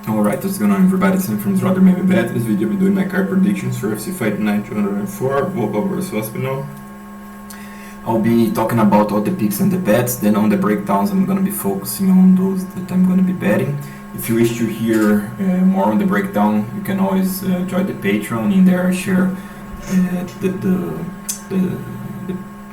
Alright, what's going on everybody, it's Sam from Rather Maybe Bet. In this video I'll be doing my card predictions for UFC Fight Night 204, VOlkov vs Aspinall. I'll be talking about all the picks and the bets, then on the breakdowns I'm going to be focusing on those that I'm going to be betting. If you wish to hear more on the breakdown, you can always join the Patreon. In there I share the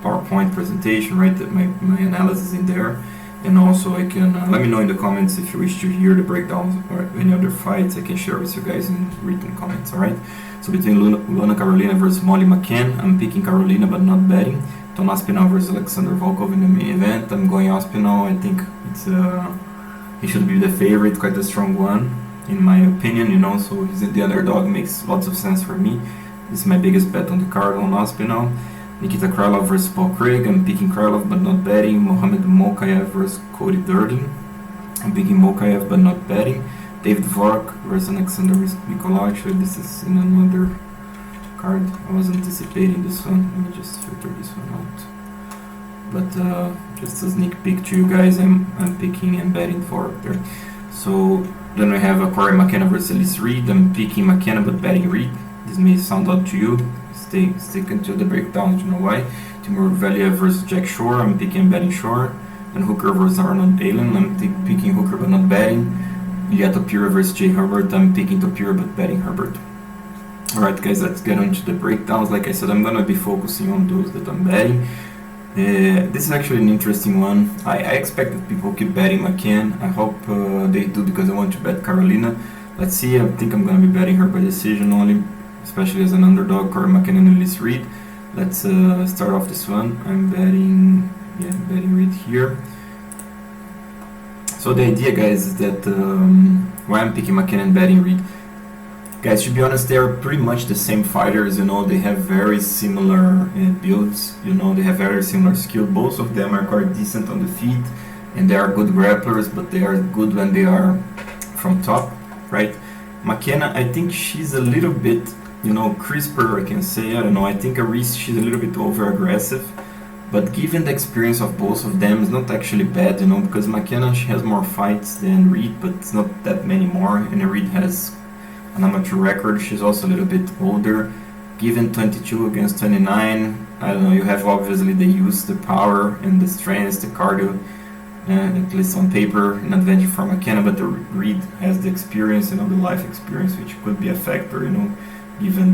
PowerPoint presentation, right, my analysis in there. And also I can, let me know in the comments if you wish to hear the breakdowns or any other fights. I can share with you guys in written comments, alright? So between Luana Carolina versus Molly McCann, I'm picking Carolina but not betting. Aspinall versus Alexander Volkov in the main event, I'm going Aspinall. I think it's he should be the favorite, quite a strong one in my opinion, you know, so he's the underdog, makes lots of sense for me. This is my biggest bet on the card on Aspinall. Nikita Krylov versus Paul Craig, I'm picking Krylov but not betting. Mohamed Mokaev versus Cody Durden, I'm picking Mokaev but not betting. David Vork versus Alexander Mikola, actually this is in another card, I was anticipating this one, let me just filter this one out. But just a sneak peek to you guys, I'm picking and betting Vork there. So then we have a Corey McKenna versus Elise Reed, I'm picking McKenna but betting Reed. This may sound odd to you, stick until the breakdown, you know why. Timur Valiev versus Jack Shore, I'm picking and betting Shore. And Hooker versus Arnold Allen, I'm picking Hooker but not betting. Ilya Topuria versus Jay Herbert, I'm picking Topuria but betting Herbert. Alright guys, let's get into the breakdowns. Like I said, I'm gonna be focusing on those that I'm betting. This is actually an interesting one. I expect that people keep betting McCann. I hope they do, because I want to bet Carolina. Let's see, I think I'm gonna be betting her by decision only, especially as an underdog, Corey McKenna and Elise Reed. Let's start off this one. I'm betting Reed here. So the idea, guys, is that why I'm picking McKenna and betting Reed. Guys, to be honest, they are pretty much the same fighters, you know, they have very similar builds, you know, they have very similar skill. Both of them are quite decent on the feet, and they are good grapplers, but they are good when they are from top, right? McKenna, I think she's a little bit, you know, crisper, I can say, I don't know, I think she's a little bit over-aggressive, but given the experience of both of them, it's not actually bad, you know, because McKenna, she has more fights than Reed, but it's not that many more, and Reed has an amateur record. She's also a little bit older. Given 22 against 29, I don't know, you have obviously the use, the power and the strength, the cardio, at least on paper, an advantage for McKenna, but the Reed has the experience, you know, the life experience, which could be a factor, you know, given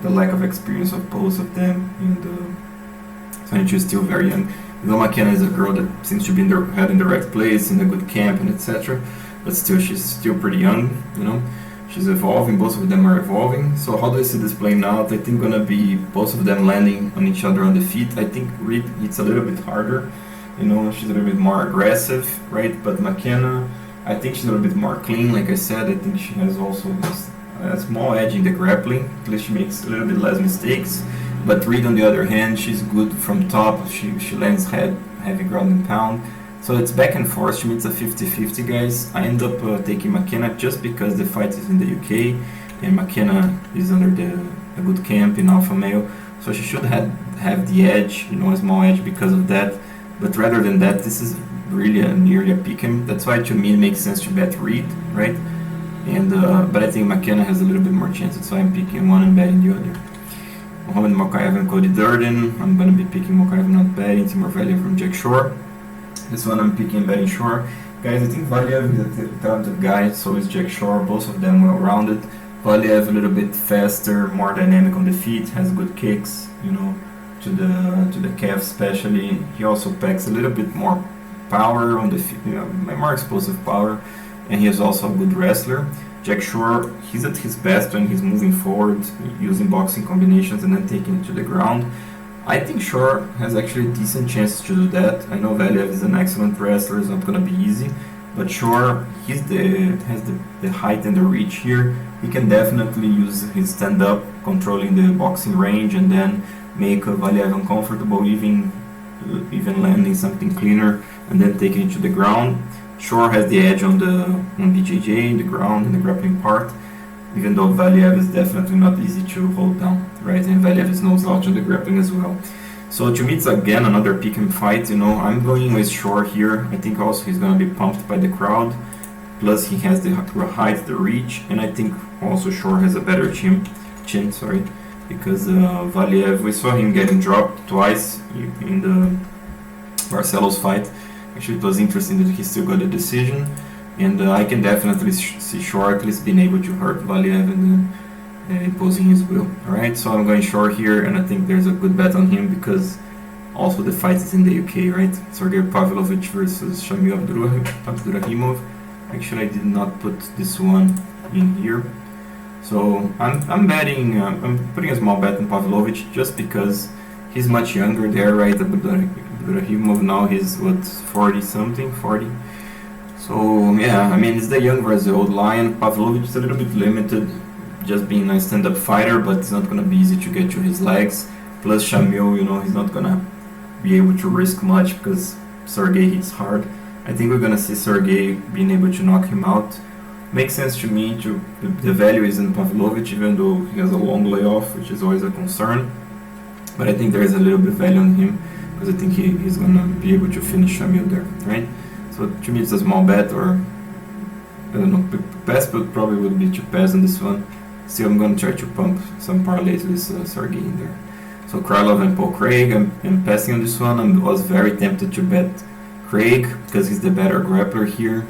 the lack of experience of both of them, and 22 is still very young. Though McKenna is a girl that seems to be in the right place, in a good camp and etc., but still, she's still pretty young, you know. She's evolving, both of them are evolving. So how do I see this playing out? I think gonna be both of them landing on each other on the feet. I think Reed hits a little bit harder, you know, she's a little bit more aggressive, right? But McKenna, I think she's a little bit more clean, like I said. I think she has also a small edge in the grappling, at least she makes a little bit less mistakes. But Reed, on the other hand, she's good from top, she lands heavy ground and pound. So it's back and forth, she meets a 50-50, guys. I end up taking McKenna just because the fight is in the UK, and McKenna is under a good camp in Alpha Male, so she should have the edge, you know, a small edge because of that. But rather than that, this is really nearly a pick'em. That's why to me it makes sense to bet Reed, right? And but I think McKenna has a little bit more chances, so I'm picking one and betting the other. Mohamed Mokaev and Cody Durden, I'm gonna be picking Mokaev, not betting. Timur Valiev from Jack Shore. This one I'm picking and betting Shore. Guys, I think Valiev is a talented guy, so is Jack Shore, both of them well-rounded. Valiev a little bit faster, more dynamic on the feet, has good kicks, you know, to the calf especially. He also packs a little bit more power on the feet, you know, more explosive power, and he is also a good wrestler. Jack Shore, he's at his best when he's moving forward, using boxing combinations and then taking it to the ground. I think Shore has actually a decent chance to do that. I know Valiev is an excellent wrestler, it's not going to be easy, but Shore, has the height and the reach here. He can definitely use his stand-up, controlling the boxing range, and then make Valiev uncomfortable, even landing something cleaner, and then taking it to the ground. Shore has the edge on BJJ, the ground, and the grappling part, even though Valiev is definitely not easy to hold down, right? And Valiev is no slouch on the grappling as well. So to me, it's again another pick and fight, you know. I'm going with Shore here. I think also he's going to be pumped by the crowd. plus he has the height, the reach, and I think also Shore has a better chin, sorry, because Valiev, we saw him getting dropped twice in the Barcelos fight. Actually, it was interesting that he still got a decision, and I can definitely see Shore at least being able to hurt Valiev and imposing his will. Alright, so I'm going Shore here, and I think there's a good bet on him because also the fight is in the UK, right? Sergey Pavlovich versus Shamil Abdurahimov. Actually, I did not put this one in here. So I'm betting, I'm putting a small bet on Pavlovich just because he's much younger there, right? Abdurahimov now he's what, 40 something, 40. So yeah, I mean it's the young versus the old lion. Pavlovich is a little bit limited, just being a stand-up fighter, but it's not gonna be easy to get to his legs. Plus Shamil, you know, he's not gonna be able to risk much because Sergey hits hard. I think we're gonna see Sergey being able to knock him out. Makes sense to me. The value is in Pavlovich, even though he has a long layoff, which is always a concern. But I think there is a little bit of value on him because I think he's gonna be able to finish Shamil there, right? So to me, it's a small bet, or I don't know. Best bet probably would be to pass on this one. Still, I'm gonna try to pump some parlays with Sergey in there. So Krylov and Paul Craig, I'm passing on this one. I was very tempted to bet Craig because he's the better grappler here.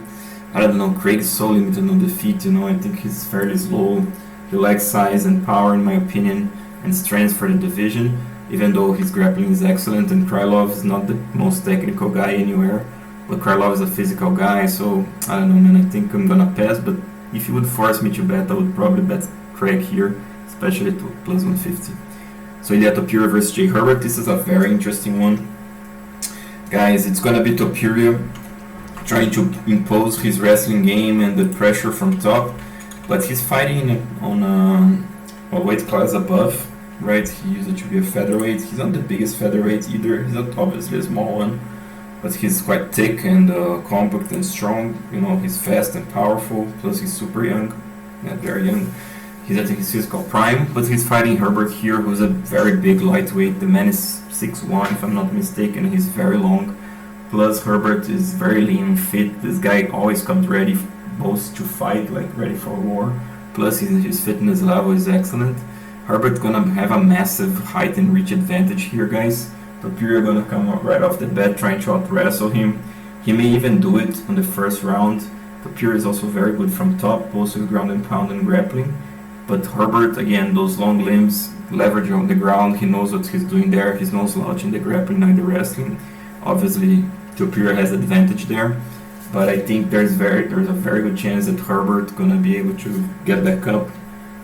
I don't know, Craig is so limited on the feet, you know, I think he's fairly slow. He lacks size and power in my opinion, and strength for the division, even though his grappling is excellent, and Krylov is not the most technical guy anywhere, but Krylov is a physical guy, so I don't know, man, I think I'm gonna pass, but if you would force me to bet, I would probably bet Craig here, especially to plus 150. So Ilya Topuria versus Jay Herbert, this is a very interesting one. Guys, it's gonna be Topuria trying to impose his wrestling game and the pressure from top, but he's fighting on a weight class above, right? He used to be a featherweight. He's not the biggest featherweight either. He's not obviously a small one, but he's quite thick and compact and strong. You know, he's fast and powerful. Plus, he's super young, not very young. He's at his physical prime, but he's fighting Herbert here, who's a very big lightweight. The man is 6'1", if I'm not mistaken. He's very long. Plus, Herbert is very lean and fit. This guy always comes ready both to fight, like ready for war. Plus, his fitness level is excellent. Herbert's gonna have a massive height and reach advantage here, guys. Topuria gonna come right off the bat trying to out-wrestle him. He may even do it on the first round. Topuria is also very good from top, both with ground and pound and grappling. But Herbert, again, those long limbs, leverage on the ground, he knows what he's doing there. He's no slouch in the grappling nor the wrestling. Obviously, Topuria has advantage there, but I think there's a very good chance that Herbert gonna be able to get back up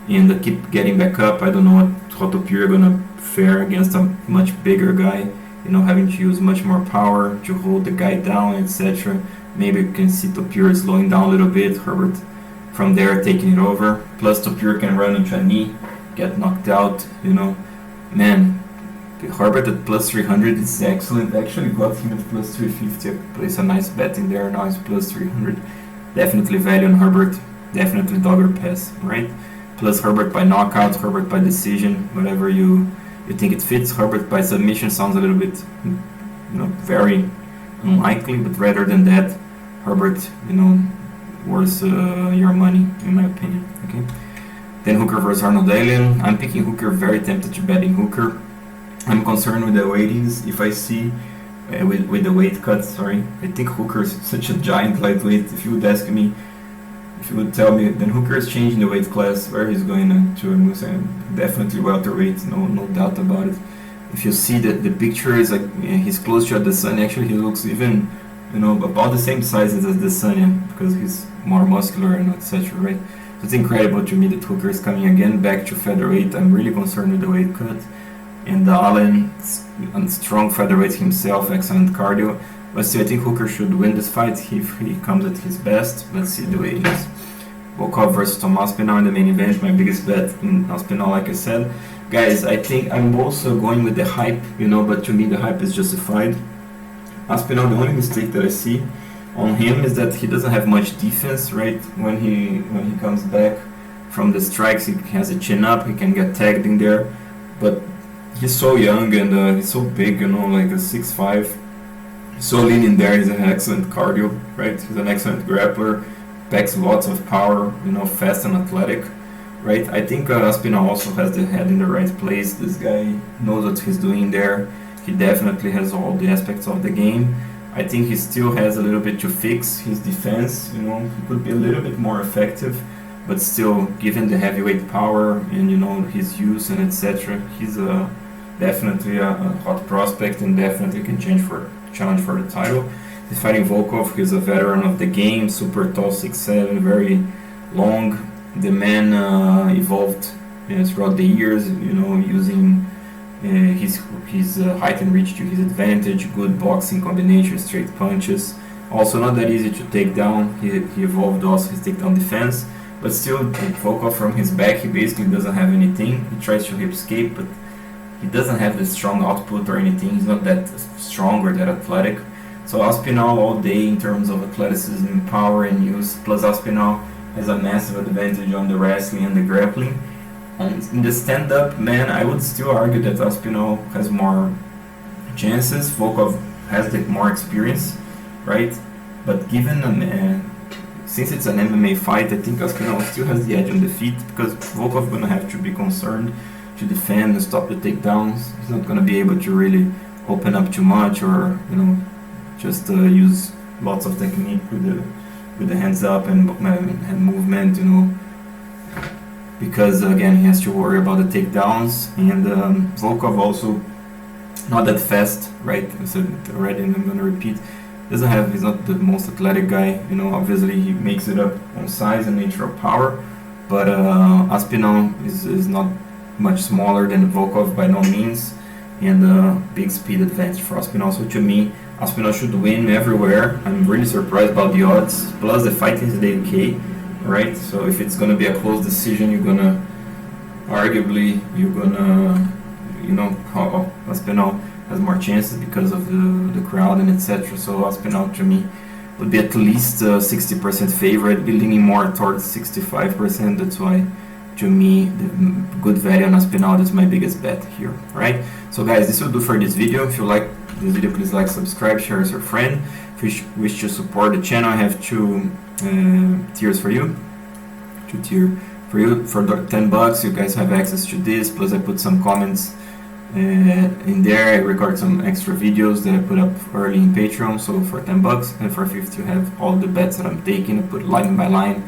and keep getting back up. I don't know how Topuria gonna fare against a much bigger guy, you know, having to use much more power to hold the guy down, etc. Maybe you can see Topuria slowing down a little bit, Herbert from there taking it over. Plus Topuria can run into a knee, get knocked out, you know. Man, Herbert at plus 300 is excellent. I actually got him at plus 350. I placed a nice bet in there. Now it's plus 300. Definitely value on Herbert. Definitely dog or pass, right? Plus Herbert by knockout, Herbert by decision, whatever you think it fits. Herbert by submission sounds a little bit, you know, very unlikely. But rather than that, Herbert, you know, worth your money in my opinion. Okay. Then Hooker versus Arnold Alien. I'm picking Hooker. Very tempted to bet in Hooker. I'm concerned with the weightings. If I see with the weight cut, sorry, I think Hooker is such a giant lightweight. If you would ask me, if you would tell me, then Hooker is changing the weight class where he's going to definitely welterweight, no doubt about it. If you see that the picture is like he's close to Adesanya. Actually, he looks even, you know, about the same size as Adesanya because he's more muscular and etc. Right? So it's incredible to me that Hooker is coming again back to featherweight. I'm really concerned with the weight cut. And Allen, strong featherweight himself, excellent cardio. But still, I think Hooker should win this fight if he comes at his best. Let's see the way it is. VOlkov versus Tom Aspinall in the main event. My biggest bet in Aspinall, like I said. Guys, I think I'm also going with the hype, you know, but to me the hype is justified. Aspinall, the only mistake that I see on him is that he doesn't have much defense, right? When he comes back from the strikes, he has a chin up, he can get tagged in there. But he's so young and he's so big, you know, like a 6'5". So lean in there. He's an excellent cardio, right? He's an excellent grappler. packs lots of power, you know, fast and athletic, right? I think Aspinall also has the head in the right place. This guy knows what he's doing there. He definitely has all the aspects of the game. I think he still has a little bit to fix his defense, you know, he could be a little bit more effective, but still, given the heavyweight power and, you know, his use and etc., he's definitely a hot prospect and definitely can challenge for the title. He's fighting Volkov, he's a veteran of the game, super tall, 6'7", very long. The man evolved throughout the years, you know, using his height and reach to his advantage, good boxing combination, straight punches. Also not that easy to take down. He evolved also his takedown defense, but still Volkov from his back, he basically doesn't have anything. He tries to hip escape, but he doesn't have the strong output or anything. He's not that strong or that athletic. So Aspinall all day in terms of athleticism, power and use, plus Aspinall has a massive advantage on the wrestling and the grappling. And in the stand-up, man, I would still argue that Aspinall has more chances. Volkov has the more experience, right? But given since it's an MMA fight, I think Aspinall still has the edge on the feet, because Volkov gonna have to be concerned to defend and stop the takedowns. He's not gonna be able to really open up too much, or, you know, just use lots of technique with the hands up and hand movement, you know, because again he has to worry about the takedowns. And Volkov also not that fast, right? I said it already and I'm gonna repeat. He's not the most athletic guy, you know. Obviously he makes it up on size and natural power, but Aspinall is not much smaller than Volkov by no means, and big speed advantage for Aspinall. So to me, Aspinall should win everywhere. I'm really surprised about the odds. Plus the fight is the UK, right? So if it's gonna be a close decision, you know, Aspinall has more chances because of the crowd and etc. So Aspinall to me would be at least 60% favorite, be leaning more towards 65%. That's why to me the good value on Aspinall is my biggest bet here, right? So guys, this will do for this video. If you like this video, please like, subscribe, share with your friend. If you wish to support the channel, I have two tiers for you. For $10 you guys have access to this, plus I put some comments in there. I record some extra videos that I put up early in Patreon. So for $10, and for 50 you have all the bets that I'm taking. I put line by line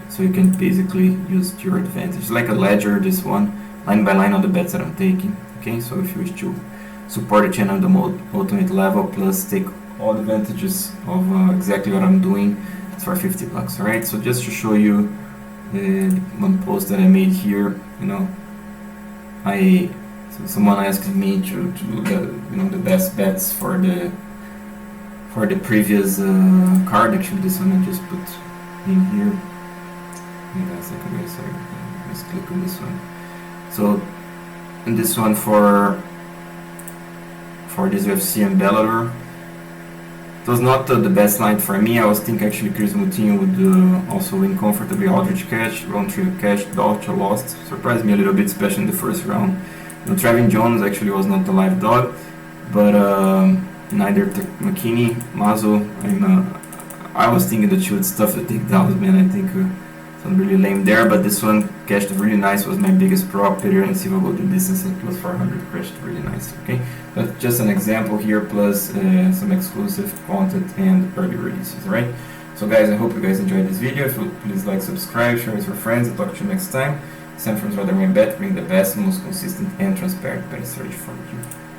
so you can basically use to your advantage, like a ledger, this one, line by line on the bets that I'm taking. Okay, so if you wish to support the channel at the ultimate level, plus take all the advantages of exactly what I'm doing, it's for $50. Alright, so just to show you one post that I made here, you know, someone asked me to look at, you know, the best bets for the previous card. Actually, this one I just put in here. Hang on a second, guys, sorry. Let's click on this one. So, in this one for this UFC and Bellator, it was not the best line for me. I was thinking actually Chris Moutinho would also win comfortably. Aldrich cash, round 3 cash, Dolce lost. Surprised me a little bit, especially in the first round. You know, Trevin Jones actually was not the live dog, but neither McKinney, Mazo. I was thinking that she would stuff the takedowns, man. I think some really lame there, but this one cashed really nice. Was my biggest prop. Peter and Silva go the distance at plus 400, cashed really nice. Okay, but just an example here, plus some exclusive content and early releases. Right. So guys, I hope you guys enjoyed this video. If you please like, subscribe, share with your friends. I'll talk to you next time. Sam from Rodder Bet, bring the best, most consistent and transparent betting strategy for you.